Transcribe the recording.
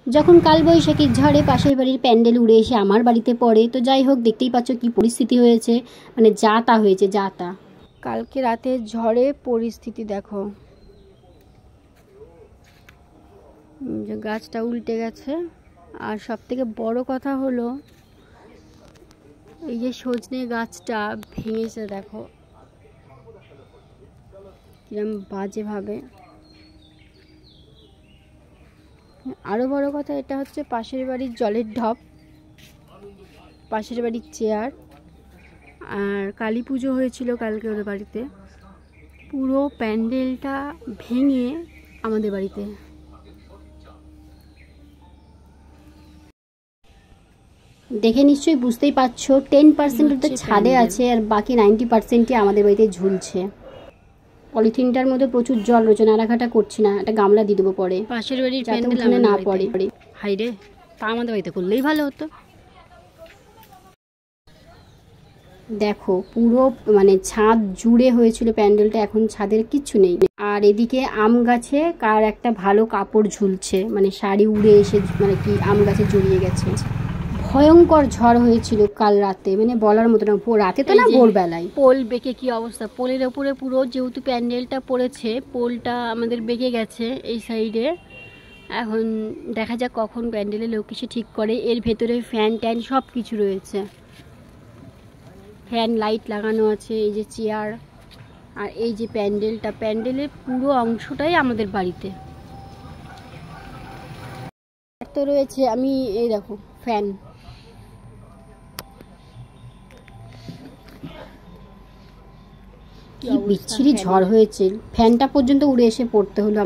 যখন কালবৈশাখীর ঝড়ে পাশের বাড়ির প্যান্ডেল উড়ে এসে আমার বাড়িতে পড়ে, তো যাই হোক, দেখতেই পাচ্ছ কি পরিস্থিতি হয়েছে, মানে যা তা হয়েছে, যা তা। কালকে রাতে ঝড়ে পরিস্থিতি দেখো, যে গাছটা উল্টে গেছে। আর সব থেকে বড় কথা হলো এই যে সজনে গাছটা ভেঙেছে, দেখো কিরম বাজেভাবে। আরও বড় কথা, এটা হচ্ছে পাশের বাড়ির জলের ঢপ, পাশের বাড়ির চেয়ার। আর কালী পুজো হয়েছিল কালকে ওদের বাড়িতে, পুরো প্যান্ডেলটা ভেঙে আমাদের বাড়িতে। দেখে নিশ্চয়ই বুঝতেই পারছো, 10% তো ছাদে আছে আর বাকি 90%ই আমাদের বাড়িতে ঝুলছে। পলিথিনটার মধ্যে প্রচুর জল রয়েছে, নাড়াঘাটা করছি না, একটা গামলা দিয়ে দেবো পরে, পাশের বাড়ির প্যান্ডেল না পড়ে। হাইরে, তা আমাদের বাড়িতে করলেই ভালো হতো। দেখো পুরো মানে ছাদ জুড়ে হয়েছিল প্যান্ডেলটা, এখন ছাদের কিচ্ছু নেই। আর এদিকে আম গাছে কার একটা ভালো কাপড় ঝুলছে, মানে শাড়ি উড়ে এসে মানে কি আম গাছে জড়িয়ে গেছে। ভয়ঙ্কর ঝড় হয়েছিল কাল রাতে, মানে বলার মতো না। রাতে তো না, ভোরবেলায় পোল বেঁকে কি অবস্থা। পোলের ওপরে পুরো যেহেতু প্যান্ডেলটা পড়েছে, পোলটা আমাদের বেঁকে গেছে এই সাইডে। এখন দেখা যাক কখন প্যান্ডেলে লোক এসে ঠিক করে। এর ভেতরে ফ্যান ট্যান সব কিছু রয়েছে, ফ্যান লাইট লাগানো আছে, এই যে চেয়ার, আর এই যে প্যান্ডেলটা, প্যান্ডেলের পুরো অংশটাই আমাদের বাড়িতে তো রয়েছে। আমি এই দেখো ফ্যান, কি বিচ্ছিরি ঝড় হয়েছে, ফ্যানটা পর্যন্ত উড়ে এসে পড়তে হলো।